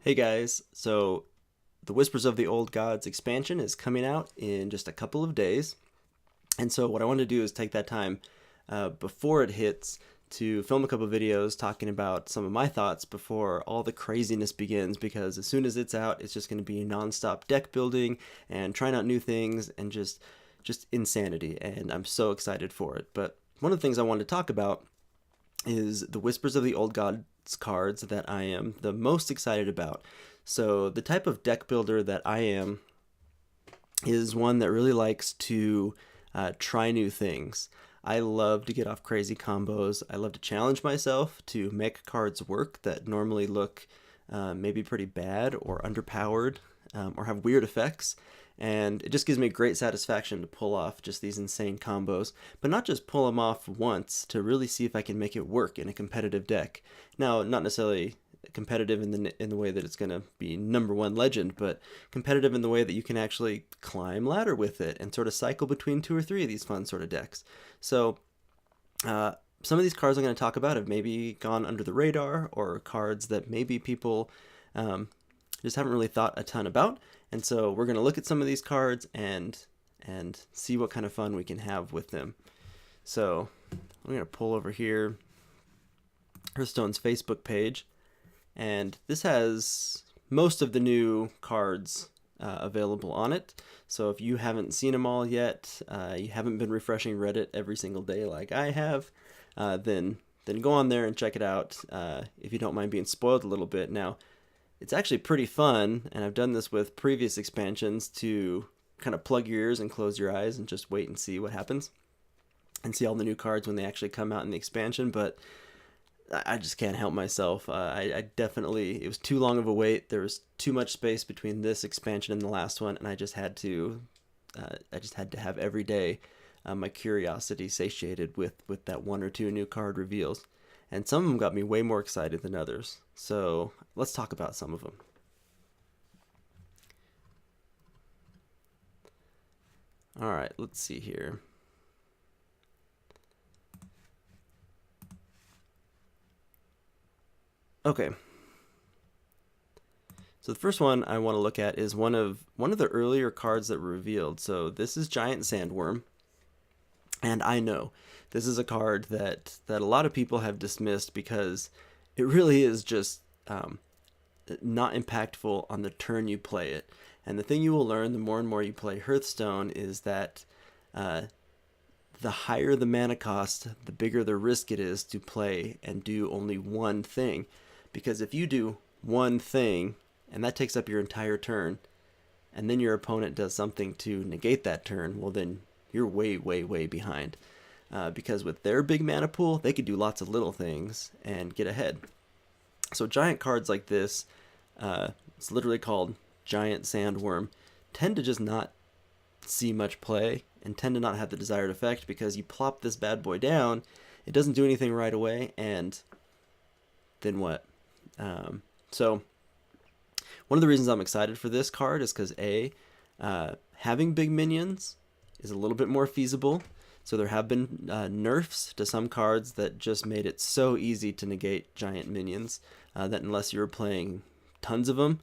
Hey guys, so the Whispers of the Old Gods expansion is coming out in just a couple of days. And so what I want to do is take that time before it hits to film a couple of videos talking about some of my thoughts before all the craziness begins, because as soon as it's out, it's just going to be nonstop deck building and trying out new things and just insanity. And I'm so excited for it. But one of the things I wanted to talk about is the Whispers of the Old Gods cards that I am the most excited about. So the type of deck builder that I am is one that really likes to try new things. I love to get off crazy combos. I love to challenge myself to make cards work that normally look maybe pretty bad or underpowered or have weird effects. And it just gives me great satisfaction to pull off just these insane combos, but not just pull them off once, to really see if I can make it work in a competitive deck. Now, not necessarily competitive in the way that it's going to be number one legend, but competitive in the way that you can actually climb ladder with it and sort of cycle between two or three of these fun sort of decks. So some of these cards I'm going to talk about have maybe gone under the radar, or cards that maybe people just haven't really thought a ton about. And so we're going to look at some of these cards and see what kind of fun we can have with them. So I'm going to pull over here Hearthstone's Facebook page, and this has most of the new cards available on it. So if you haven't seen them all yet, you haven't been refreshing Reddit every single day like I have, then go on there and check it out if you don't mind being spoiled a little bit. Now, it's actually pretty fun, and I've done this with previous expansions, to kind of plug your ears and close your eyes and just wait and see what happens and see all the new cards when they actually come out in the expansion. But I just can't help myself. I definitely, it was too long of a wait. There was too much space between this expansion and the last one, and I just had to have every day my curiosity satiated with that one or two new card reveals. And some of them got me way more excited than others. So let's talk about some of them. All right, let's see here. Okay. So the first one I want to look at is one of the earlier cards that were revealed. So this is Giant Sandworm. And I know this is a card that a lot of people have dismissed because it really is just not impactful on the turn you play it. And the thing you will learn the more and more you play Hearthstone is that the higher the mana cost, the bigger the risk it is to play and do only one thing. Because if you do one thing and that takes up your entire turn, and then your opponent does something to negate that turn, well then you're way, way, way behind. Because with their big mana pool, they could do lots of little things and get ahead. So giant cards like this, it's literally called Giant Sandworm, tend to just not see much play and tend to not have the desired effect, because you plop this bad boy down, it doesn't do anything right away, and then what? So one of the reasons I'm excited for this card is because having big minions is a little bit more feasible. So there have been nerfs to some cards that just made it so easy to negate giant minions that unless you were playing tons of them,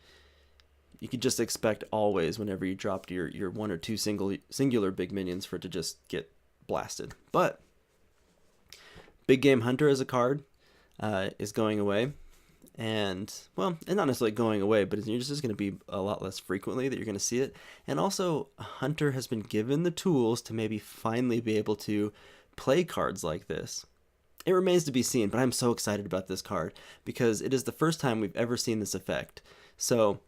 you could just expect always, whenever you dropped your one or two singular big minions, for it to just get blasted. But Big Game Hunter as a card is going away. And, well, and not necessarily going away, but it's just going to be a lot less frequently that you're going to see it. And also, Hunter has been given the tools to maybe finally be able to play cards like this. It remains to be seen, but I'm so excited about this card because it is the first time we've ever seen this effect. So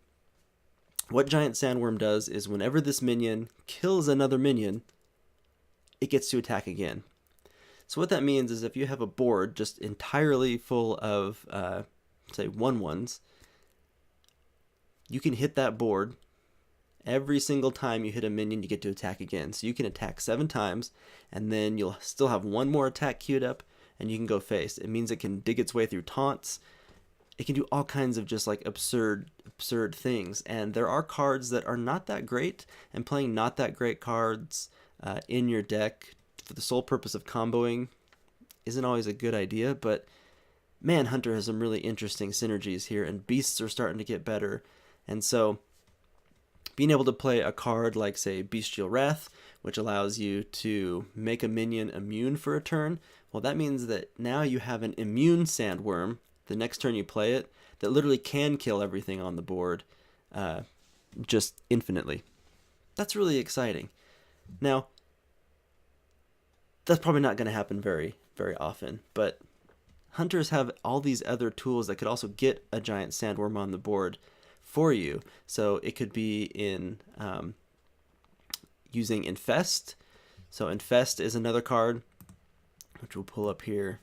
what Giant Sandworm does is whenever this minion kills another minion, it gets to attack again. So what that means is if you have a board just entirely full of say 1/1s, you can hit that board. Every single time you hit a minion, you get to attack again. So you can attack 7 times, and then you'll still have one more attack queued up, and you can go face. It means it can dig its way through taunts. It can do all kinds of just like absurd things. And there are cards that are not that great, and playing not that great cards in your deck for the sole purpose of comboing isn't always a good idea, but man, Hunter has some really interesting synergies here, and beasts are starting to get better. And so being able to play a card like, say, Bestial Wrath, which allows you to make a minion immune for a turn, well, that means that now you have an immune Sandworm the next turn you play it that literally can kill everything on the board just infinitely. That's really exciting. Now, that's probably not going to happen very, very often, but hunters have all these other tools that could also get a giant Sandworm on the board for you. So it could be in using Infest. So Infest is another card, which we'll pull up here.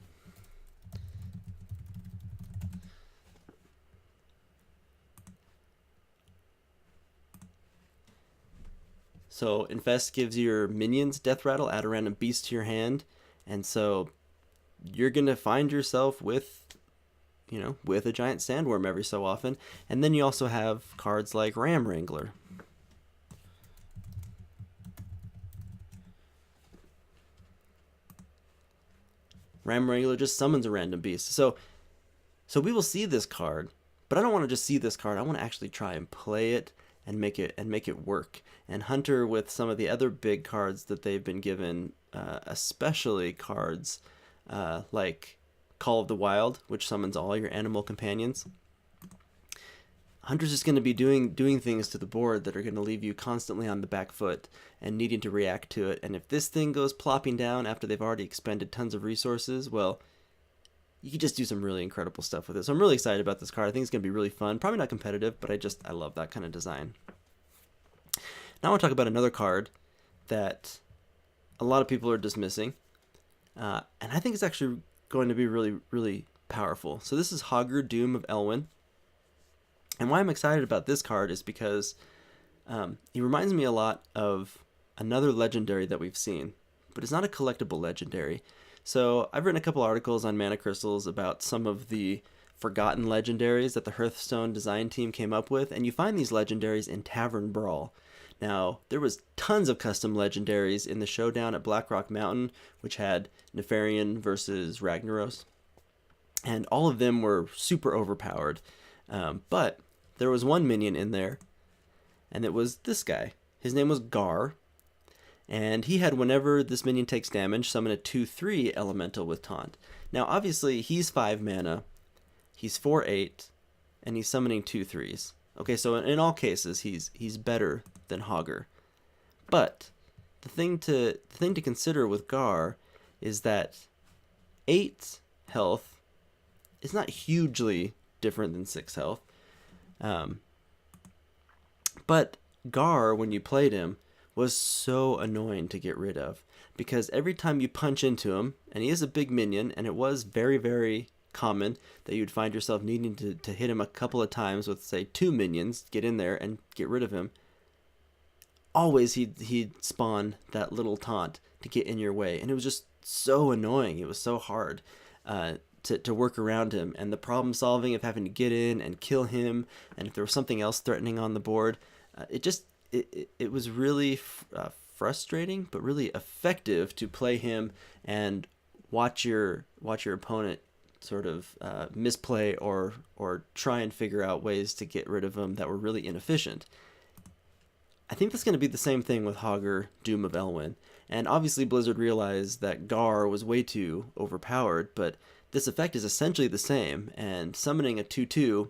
So Infest gives your minions Death Rattle, add a random beast to your hand, and so you're gonna find yourself with, with a giant Sandworm every so often. And then you also have cards like Ram Wrangler. Ram Wrangler just summons a random beast. So we will see this card, but I don't want to just see this card. I want to actually try and play it and make it work. And Hunter, with some of the other big cards that they've been given, especially cards like Call of the Wild, which summons all your animal companions. Hunter's just going to be doing things to the board that are going to leave you constantly on the back foot and needing to react to it. And if this thing goes plopping down after they've already expended tons of resources, well, you can just do some really incredible stuff with it. So I'm really excited about this card. I think it's going to be really fun. Probably not competitive, but I love that kind of design. Now I want to talk about another card that a lot of people are dismissing. And I think it's actually going to be really, really powerful. So this is Hager, Doom of Elwin. And why I'm excited about this card is because he reminds me a lot of another legendary that we've seen, but it's not a collectible legendary. So I've written a couple articles on mana crystals about some of the forgotten legendaries that the Hearthstone design team came up with, and you find these legendaries in Tavern Brawl. Now, there was tons of custom legendaries in the showdown at Blackrock Mountain, which had Nefarian versus Ragnaros, and all of them were super overpowered. But there was one minion in there, and it was this guy. His name was Gar, and he had, whenever this minion takes damage, summon a 2/3 elemental with taunt. Now, obviously, he's 5 mana, he's 4/8, and he's summoning 2/3s. Okay, so in all cases, he's better than Hager. But the thing to consider with Gar is that 8 health is not hugely different than 6 health. But Gar, when you played him, was so annoying to get rid of, because every time you punch into him, and he is a big minion, and it was very, very common that you'd find yourself needing to hit him a couple of times with, say, 2 minions, get in there and get rid of him. Always he'd spawn that little taunt to get in your way, and it was just so annoying. It was so hard to work around him, and the problem solving of having to get in and kill him, and if there was something else threatening on the board, it was really frustrating, but really effective to play him and watch your opponent sort of misplay or try and figure out ways to get rid of him that were really inefficient. I think that's going to be the same thing with Hager, Doom of Elwin. And obviously Blizzard realized that Gar was way too overpowered, but this effect is essentially the same, and summoning a 2/2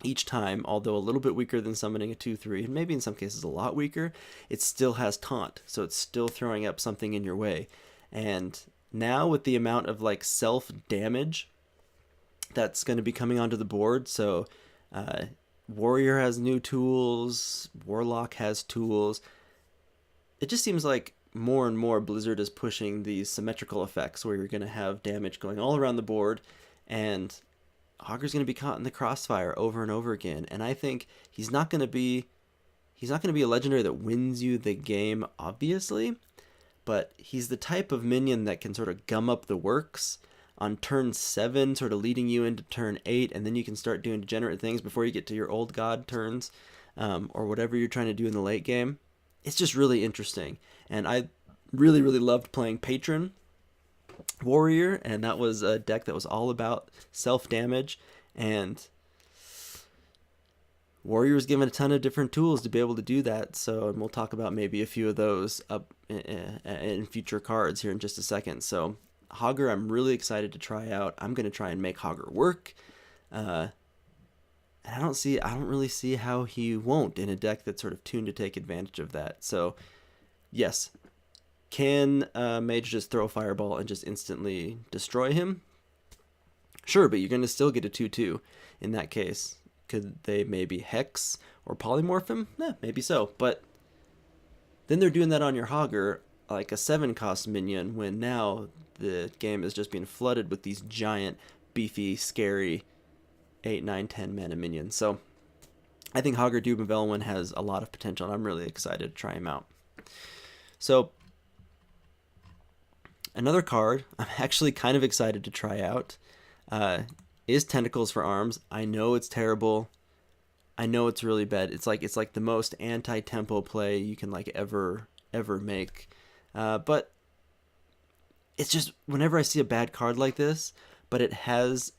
each time, although a little bit weaker than summoning a 2/3, and maybe in some cases a lot weaker, it still has taunt, so it's still throwing up something in your way. And now with the amount of like self damage that's going to be coming onto the board, so Warrior has new tools, Warlock has tools, it just seems like more and more Blizzard is pushing these symmetrical effects where you're going to have damage going all around the board, and Hager's going to be caught in the crossfire over and over again. And I think he's not going to be a legendary that wins you the game, obviously, but he's the type of minion that can sort of gum up the works on turn 7, sort of leading you into turn 8, and then you can start doing degenerate things before you get to your old god turns, or whatever you're trying to do in the late game. It's just really interesting, and I really, really loved playing Patron warrior, and that was a deck that was all about self-damage, and warrior was given a ton of different tools to be able to do that. So, and we'll talk about maybe a few of those up in future cards here in just a second. So Hager, I'm really excited to try out. I'm going to try and make Hager work. And I don't really see how he won't in a deck that's sort of tuned to take advantage of that. So yes, can Mage just throw a fireball and just instantly destroy him? Sure, but you're going to still get a 2/2 in that case. Could they maybe Hex or Polymorph him? Yeah, maybe so. But then they're doing that on your Hager, like a 7-cost minion, when now the game is just being flooded with these giant, beefy, scary 8, 9, 10 mana minions. So I think Hager, Doom of Elwin has a lot of potential, and I'm really excited to try him out. So another card I'm actually kind of excited to try out is Tentacles for Arms. I know it's terrible. I know it's really bad. It's like the most anti-tempo play you can like ever make. But it's just whenever I see a bad card like this, but it has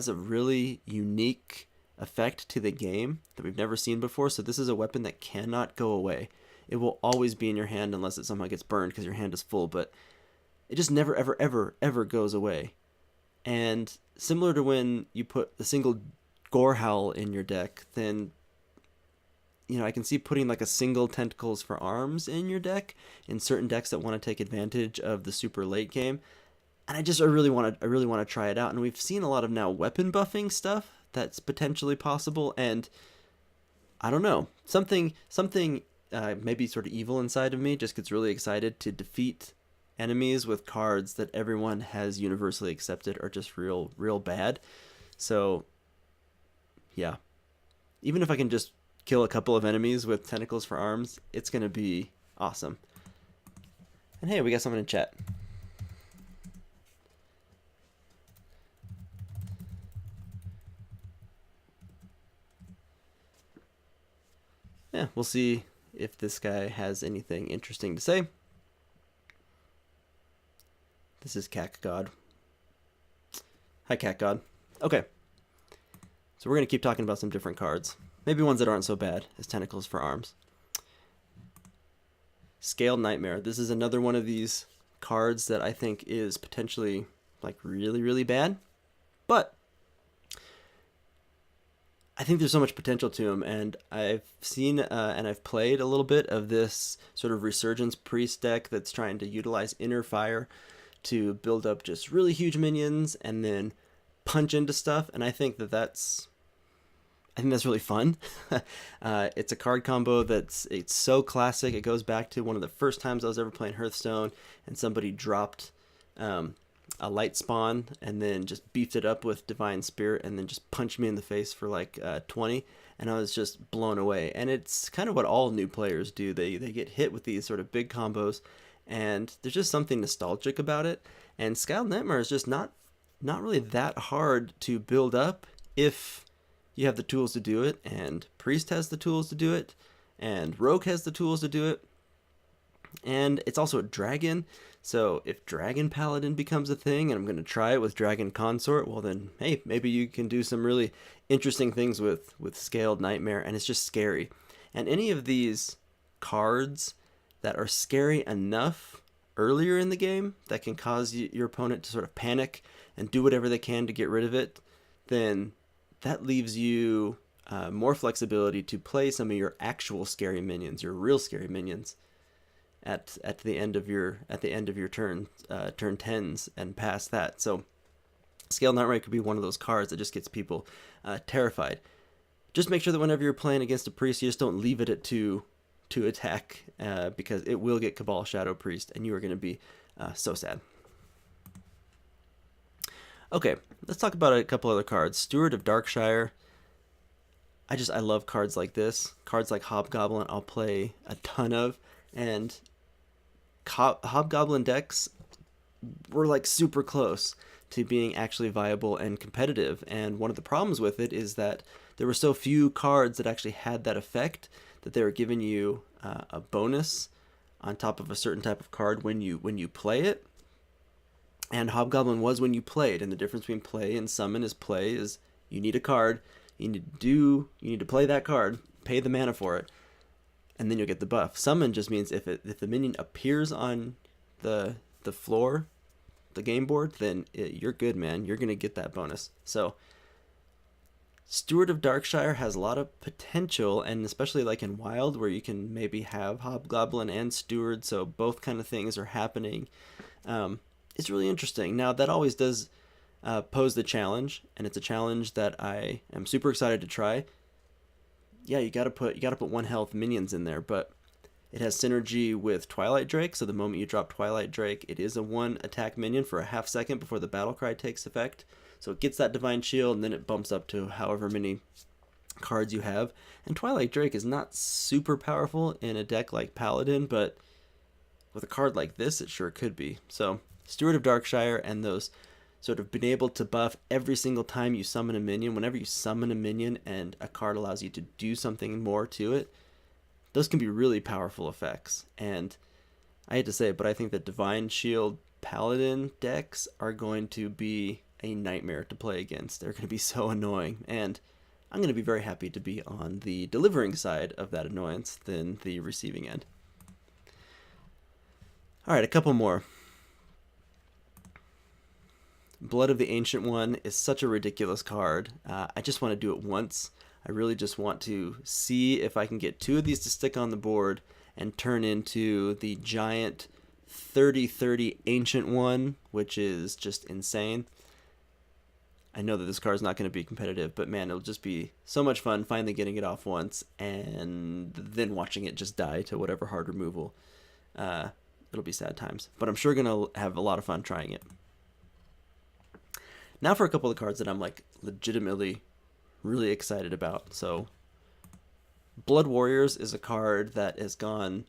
a really unique effect to the game that we've never seen before. So this is a weapon that cannot go away. It will always be in your hand unless it somehow gets burned because your hand is full, but it just never, ever goes away. And similar to when you put the single Gorehowl in your deck, then, you know, I can see putting like a single Tentacles for Arms in your deck in certain decks that want to take advantage of the super late game. And I really want to try it out. And we've seen a lot of now weapon buffing stuff that's potentially possible. And I don't know, something maybe sort of evil inside of me just gets really excited to defeat enemies with cards that everyone has universally accepted are just real bad. So yeah, even if I can just kill a couple of enemies with Tentacles for Arms, it's gonna be awesome. And hey, we got someone in chat. Yeah, we'll see if this guy has anything interesting to say. This is Cat God. Hi, Cat God. Okay. So we're going to keep talking about some different cards. Maybe ones that aren't so bad as Tentacles for Arms. Scaled Nightmare. This is another one of these cards that I think is potentially like really bad. But I think there's so much potential to him, and I've seen and I've played a little bit of this sort of Resurgence Priest deck that's trying to utilize Inner Fire to build up just really huge minions and then punch into stuff, and I think that's really fun. It's a card combo it's so classic. It goes back to one of the first times I was ever playing Hearthstone, and somebody dropped a light spawn and then just beefed it up with Divine Spirit and then just punched me in the face for like 20, and I was just blown away. And it's kind of what all new players do. They get hit with these sort of big combos, and there's just something nostalgic about it. And Scaled Nightmare is just not really that hard to build up if you have the tools to do it, and Priest has the tools to do it, and Rogue has the tools to do it. And it's also a dragon, so if Dragon Paladin becomes a thing, and I'm going to try it with Dragon Consort, well then, hey, maybe you can do some really interesting things with Scaled Nightmare, and it's just scary. And any of these cards that are scary enough earlier in the game that can cause your opponent to sort of panic and do whatever they can to get rid of it, then that leaves you more flexibility to play some of your actual scary minions, your real scary minions, at the end of your turn 10s and past that. So Scaled Nightmare could be one of those cards that just gets people terrified. Just make sure that whenever you're playing against a priest, you just don't leave it at 2 to attack, because it will get Cabal Shadow Priest, and you are going to be so sad. Okay, let's talk about a couple other cards. Steward of Darkshire. I love cards like this. Cards like Hobgoblin I'll play a ton of, and Hobgoblin decks were like super close to being actually viable and competitive, and one of the problems with it is that there were so few cards that actually had that effect that they were giving you a bonus on top of a certain type of card when you play it. And Hobgoblin was when you played, and the difference between play and summon is play is you need a card, you need to play that card, pay the mana for it, and then you'll get the buff. Summon just means if the minion appears on the floor, the game board, then you're good, man. You're gonna get that bonus. So Steward of Darkshire has a lot of potential, and especially like in Wild, where you can maybe have Hobgoblin and Steward, so both kind of things are happening. It's really interesting. Now that always does pose the challenge, and it's a challenge that I am super excited to try. Yeah, you gotta put 1 health minions in there, but it has synergy with Twilight Drake, so the moment you drop Twilight Drake, it is a 1 attack minion for a half second before the battle cry takes effect. So it gets that Divine Shield, and then it bumps up to however many cards you have. And Twilight Drake is not super powerful in a deck like Paladin, but with a card like this, it sure could be. So Steward of Darkshire and those sort of being able to buff every single time you summon a minion. Whenever you summon a minion and a card allows you to do something more to it, those can be really powerful effects. And I hate to say it, but I think that Divine Shield Paladin decks are going to be a nightmare to play against. They're going to be so annoying, and I'm going to be very happy to be on the delivering side of that annoyance than the receiving end. Alright, a couple more. Blood of the Ancient One is such a ridiculous card. I just want to do it once. I really just want to see if I can get 2 of these to stick on the board and turn into the giant 30/30 Ancient One, which is just insane. I know that this card is not going to be competitive, but man, it'll just be so much fun finally getting it off once and then watching it just die to whatever hard removal. It'll be sad times, but I'm sure going to have a lot of fun trying it. Now for a couple of cards that I'm like legitimately really excited about. So Blood Warriors is a card that has gone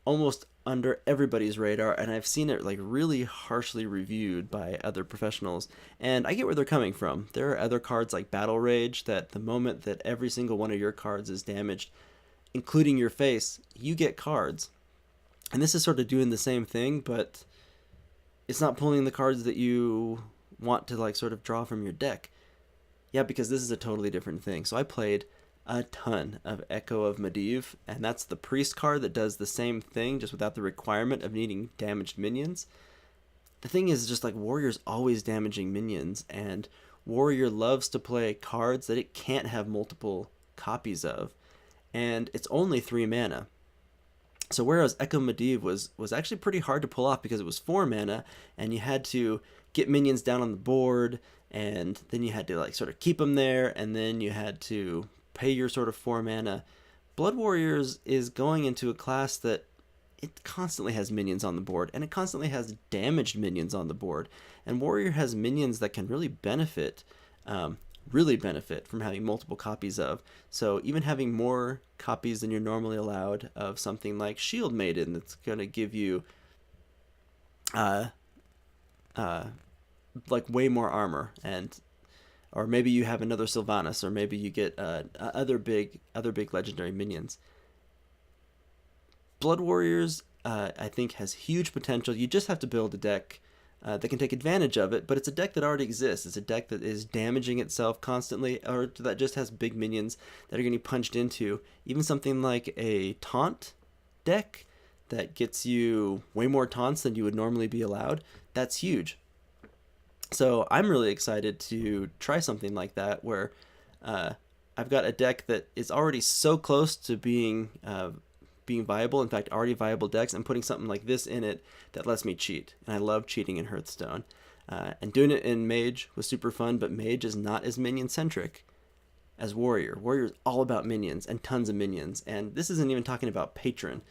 almost under everybody's radar, and I've seen it like really harshly reviewed by other professionals, and I get where they're coming from. There are other cards like Battle Rage that the moment that every single one of your cards is damaged, including your face, you get cards. And this is sort of doing the same thing, but it's not pulling the cards that you want to like sort of draw from your deck. Yeah, because this is a totally different thing. So I played a ton of Echo of Medivh, and that's the priest card that does the same thing, just without the requirement of needing damaged minions. The thing is just like Warrior's always damaging minions, and Warrior loves to play cards that it can't have multiple copies of, and it's only 3 mana. So whereas Echo Medivh was actually pretty hard to pull off because it was 4 mana, and you had to get minions down on the board, and then you had to like sort of keep them there, and then you had to pay your sort of 4 mana. Blood Warriors is going into a class that it constantly has minions on the board, and it constantly has damaged minions on the board. And Warrior has minions that can really benefit from having multiple copies of. So even having more copies than you're normally allowed of something like Shield Maiden, that's going to give you like way more armor, and or maybe you have another Sylvanas, or maybe you get other big legendary minions. Blood Warriors, I think, has huge potential. You just have to build a deck that can take advantage of it, but it's a deck that already exists. It's a deck that is damaging itself constantly, or that just has big minions that are getting punched into. Even something like a taunt deck that gets you way more taunts than you would normally be allowed, that's huge. So I'm really excited to try something like that, where I've got a deck that is already so close to being viable, in fact already viable decks, and putting something like this in it that lets me cheat. And I love cheating in Hearthstone. And doing it in Mage was super fun, but Mage is not as minion centric as Warrior. Warrior is all about minions, and tons of minions. And this isn't even talking about Patron,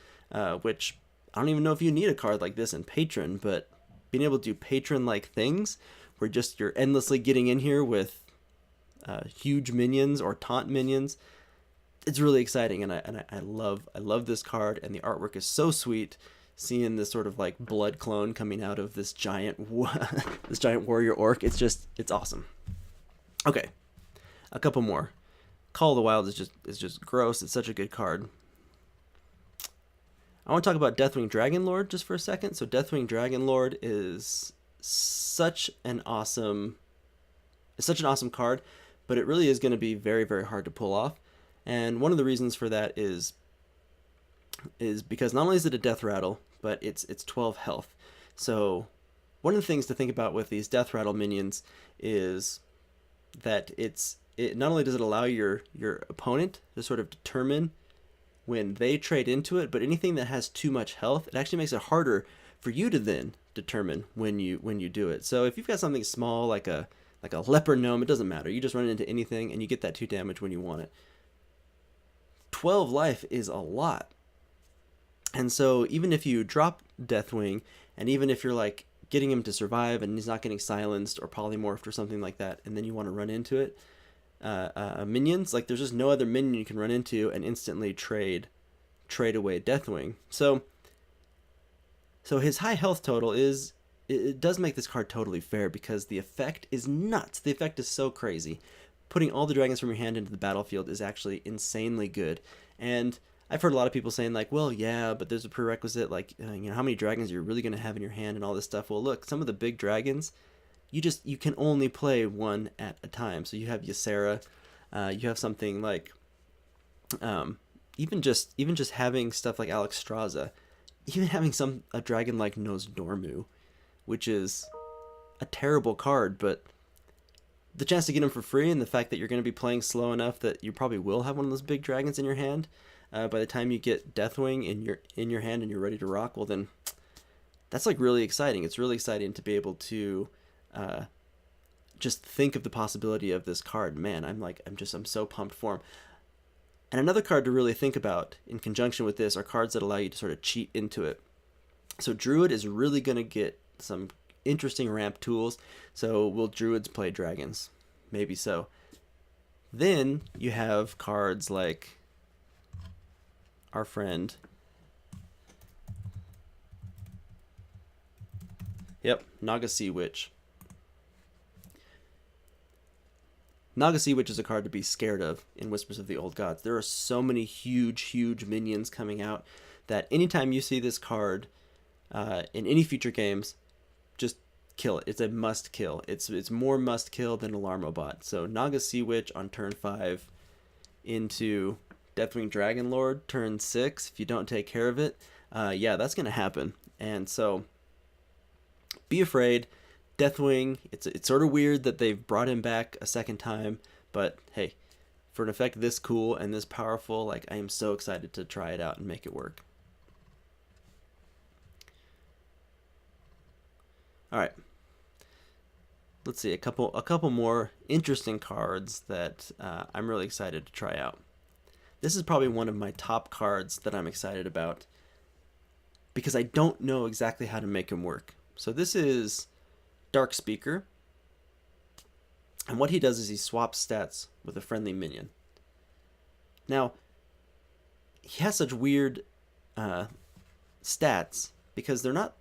which I don't even know if you need a card like this in Patron, but being able to do Patron-like things, where just you're endlessly getting in here with huge minions or taunt minions, it's really exciting, and I love this card, and the artwork is so sweet. Seeing this sort of like blood clone coming out of this giant this giant warrior orc, it's awesome. Okay, a couple more. Call of the Wild is just gross. It's such a good card. I want to talk about Deathwing Dragonlord just for a second. So Deathwing Dragonlord is such an awesome card, but it really is going to be very, very hard to pull off. And one of the reasons for that is because not only is it a death rattle, but it's 12 health. So one of the things to think about with these death rattle minions is that it not only does it allow your opponent to sort of determine when they trade into it, but anything that has too much health, it actually makes it harder for you to then determine when you do it. So if you've got something small like a leper gnome, it doesn't matter. You just run into anything and you get that 2 damage when you want it. 12 life is a lot. And so even if you drop Deathwing, and even if you're like getting him to survive and he's not getting silenced or polymorphed or something like that, and then you want to run into it, minions, like there's just no other minion you can run into and instantly trade away Deathwing. So his high health total it does make this card totally fair, because the effect is nuts. The effect is so crazy. Putting all the dragons from your hand into the battlefield is actually insanely good. And I've heard a lot of people saying like, well, yeah, but there's a prerequisite, like, how many dragons you're really going to have in your hand and all this stuff. Well, look, some of the big dragons, you can only play one at a time. So you have Ysera, you have something like, even just having stuff like Alexstrasza, even having a dragon like Nosdormu, which is a terrible card, but the chance to get him for free and the fact that you're going to be playing slow enough that you probably will have one of those big dragons in your hand by the time you get Deathwing in your hand and you're ready to rock, well then that's like really exciting. It's really exciting to be able to just think of the possibility of this card. Man, I'm so pumped for him. And another card to really think about in conjunction with this are cards that allow you to sort of cheat into it. So Druid is really going to get some interesting ramp tools. So will Druids play dragons? Maybe so. Then you have cards like our friend, Naga Sea Witch. Naga Sea Witch is a card to be scared of in Whispers of the Old Gods. There are so many huge minions coming out that anytime you see this card in any future games, just kill it. It's a must kill. It's more must kill than Alarmobot. So Naga Sea Witch on turn 5 into Deathwing Dragonlord turn 6. If you don't take care of it, that's gonna happen. And so be afraid. Deathwing, it's sort of weird that they've brought him back a second time, but hey, for an effect this cool and this powerful, like, I am so excited to try it out and make it work. All right, let's see a couple more interesting cards that I'm really excited to try out. This is probably one of my top cards that I'm excited about because I don't know exactly how to make him work. So this is Dark Speaker, and what he does is he swaps stats with a friendly minion. Now, he has such weird stats because they're not,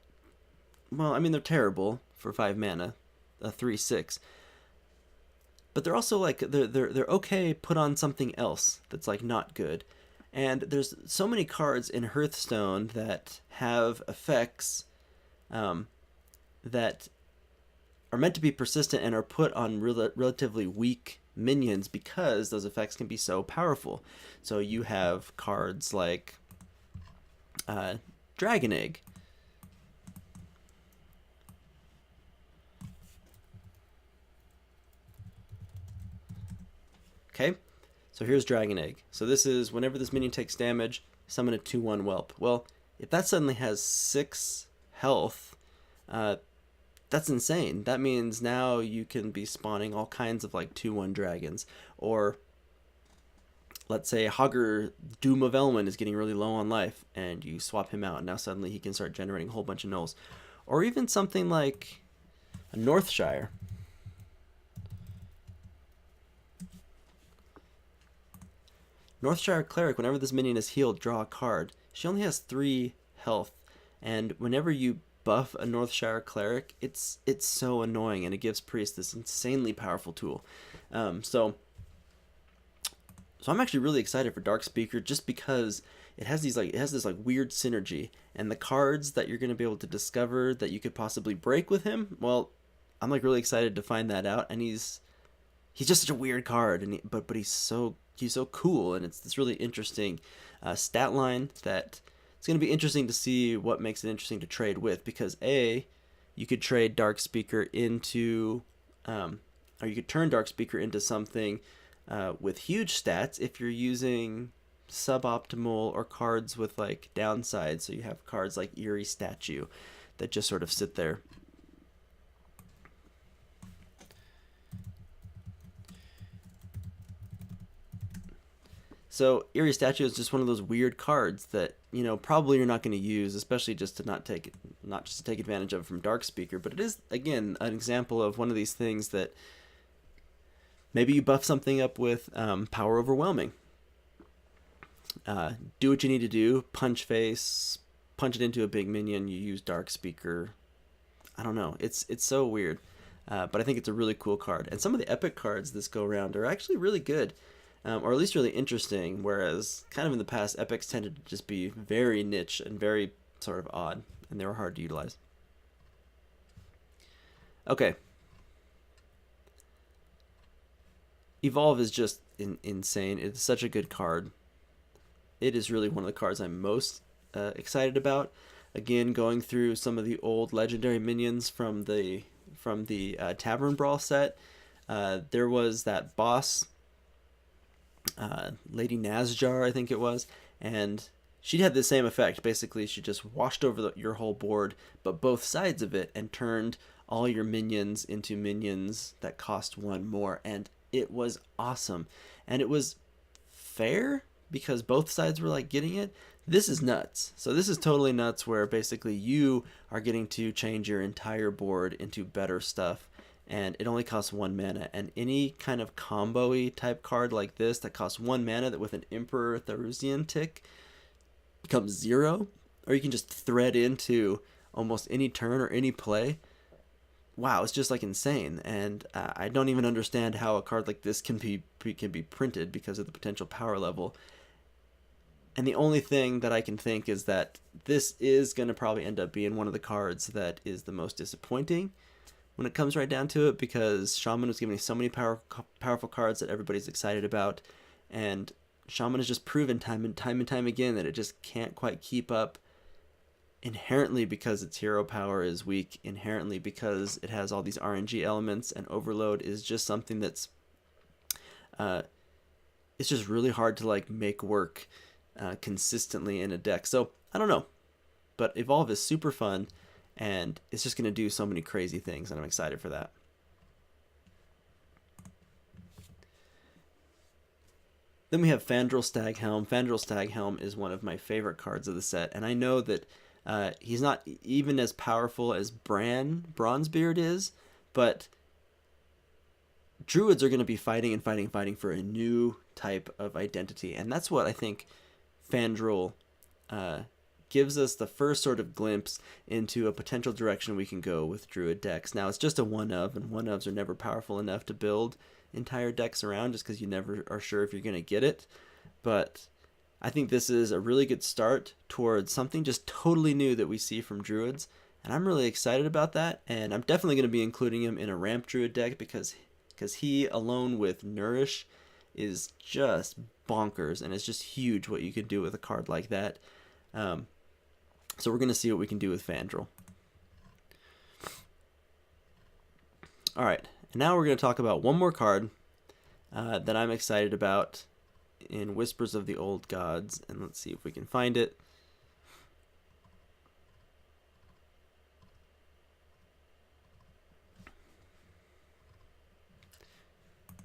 well, I mean, they're terrible for 5 mana, a 3/6, but they're also like they're okay put on something else that's like not good. And there's so many cards in Hearthstone that have effects that are meant to be persistent and are put on relatively weak minions because those effects can be so powerful. So you have cards like Dragon Egg. Okay, so here's Dragon Egg. So this is whenever this minion takes damage, summon a 2/1 whelp. Well, if that suddenly has 6 health, that's insane. That means now you can be spawning all kinds of like 2/1 dragons. Or let's say Hager, Doom of Elwin, is getting really low on life and you swap him out and now suddenly he can start generating a whole bunch of nulls. Or even something like a Shire. Shire Cleric, whenever this minion is healed, draw a card. She only has 3 health, and whenever you buff a Shire Cleric, it's so annoying, and it gives Priest this insanely powerful tool. So I'm actually really excited for Dark Speaker just because it has these like it has this like weird synergy, and the cards that you're going to be able to discover that you could possibly break with him, well, I'm like really excited to find that out. And he's just such a weird card, and but he's so cool, and it's this really interesting stat line that it's going to be interesting to see what makes it interesting to trade with, because you could trade Dark Speaker into or you could turn Dark Speaker into something with huge stats if you're using suboptimal or cards with like downsides. So you have cards like Eerie Statue that just sort of sit there. So Eerie Statue is just one of those weird cards that, you know, probably you're not going to use, especially just to not just to take advantage of from Dark Speaker. But it is, again, an example of one of these things that maybe you buff something up with Power Overwhelming. Do what you need to do, punch face, punch it into a big minion, you use Dark Speaker. I don't know. It's so weird. But I think it's a really cool card. And some of the epic cards this go around are actually really good. Or at least really interesting, whereas kind of in the past, epics tended to just be very niche and very sort of odd, and they were hard to utilize. Okay. Evolve is just insane. It's such a good card. It is really one of the cards I'm most excited about. Again, going through some of the old legendary minions from the Tavern Brawl set, there was that boss, Lady Nazjar, I think it was, and she had the same effect. Basically, she just washed over your whole board, but both sides of it, and turned all your minions into minions that cost one more, and it was awesome. And it was fair because both sides were like getting it. This is nuts. So this is totally nuts, where basically you are getting to change your entire board into better stuff, and it only costs 1 mana. And any kind of combo-y type card like this that costs 1 mana that with an Emperor Therusian tick becomes 0, or you can just thread into almost any turn or any play. Wow, it's just like insane. And I don't even understand how a card like this can be printed because of the potential power level. And the only thing that I can think is that this is going to probably end up being one of the cards that is the most disappointing when it comes right down to it, because Shaman was giving me so many powerful cards that everybody's excited about, and Shaman has just proven time and time again that it just can't quite keep up, inherently because its hero power is weak, inherently because it has all these RNG elements, and Overload is just something that's it's just really hard to like make work consistently in a deck. So I don't know, but Evolve is super fun, and it's just going to do so many crazy things, and I'm excited for that. Then we have Fandral Staghelm. Fandral Staghelm is one of my favorite cards of the set, and I know that he's not even as powerful as Bronzebeard is, but Druids are going to be fighting for a new type of identity, and that's what I think Fandral gives us the first sort of glimpse into a potential direction we can go with Druid decks. Now, it's just a one-of, and one-ofs are never powerful enough to build entire decks around, just because you never are sure if you're going to get it. But I think this is a really good start towards something just totally new that we see from Druids, and I'm really excited about that, and I'm definitely going to be including him in a ramp Druid deck because he, alone with Nourish, is just bonkers, and it's just huge what you can do with a card like that. So we're going to see what we can do with Fandral. Alright, and now we're going to talk about one more card that I'm excited about in Whispers of the Old Gods, and let's see if we can find it.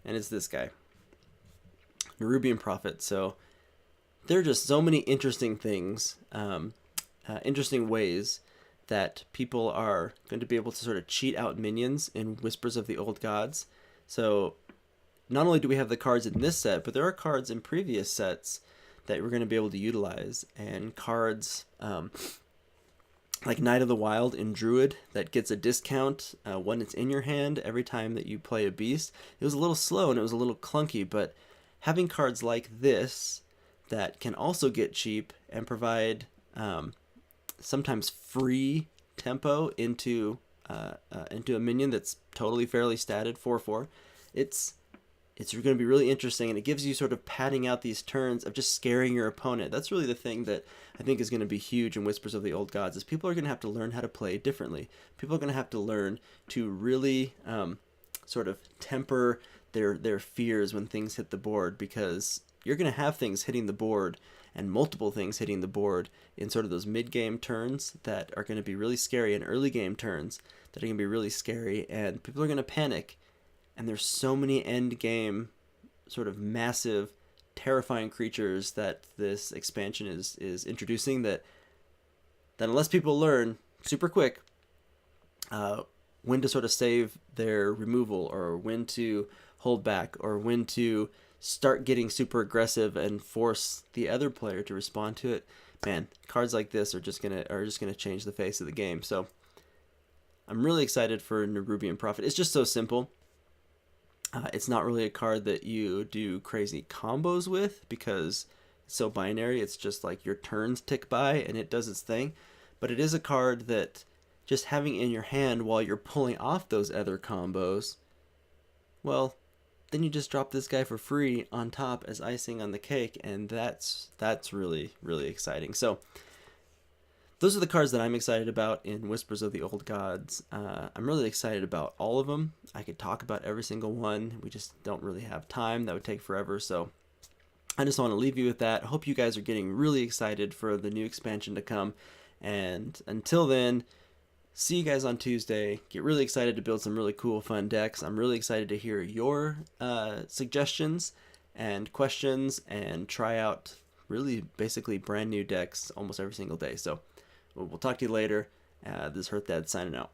And it's this guy, Nerubian Prophet. So there are just so many interesting things, interesting ways that people are going to be able to sort of cheat out minions in Whispers of the Old Gods. So not only do we have the cards in this set, but there are cards in previous sets that we're going to be able to utilize, and cards like Knight of the Wild in Druid that gets a discount when it's in your hand every time that you play a beast. It was a little slow and it was a little clunky, but having cards like this that can also get cheap and provide sometimes free tempo into a minion that's totally fairly statted 4/4. It's going to be really interesting, and it gives you sort of padding out these turns of just scaring your opponent. That's really the thing that I think is going to be huge in Whispers of the Old Gods, is people are going to have to learn how to play differently. People are going to have to learn to really sort of temper their fears when things hit the board, because you're going to have things hitting the board and multiple things hitting the board in sort of those mid-game turns that are going to be really scary, and early game turns that are going to be really scary, and people are going to panic. And there's so many end game sort of massive terrifying creatures that this expansion is introducing, that unless people learn super quick when to sort of save their removal, or when to hold back, or when to start getting super aggressive and force the other player to respond to it, man, cards like this are just gonna change the face of the game. So I'm really excited for Nerubian Prophet. It's just so simple. It's not really a card that you do crazy combos with, because it's so binary. It's just like your turns tick by and it does its thing. But it is a card that just having in your hand while you're pulling off those other combos, well, then you just drop this guy for free on top as icing on the cake, and that's really, really exciting. So those are the cards that I'm excited about in Whispers of the Old Gods. I'm really excited about all of them. I could talk about every single one. We just don't really have time. That would take forever. So I just want to leave you with that. I hope you guys are getting really excited for the new expansion to come. And until then, see you guys on Tuesday. Get really excited to build some really cool, fun decks. I'm really excited to hear your suggestions and questions, and try out really basically brand new decks almost every single day. So we'll talk to you later. This is Hearth Dad signing out.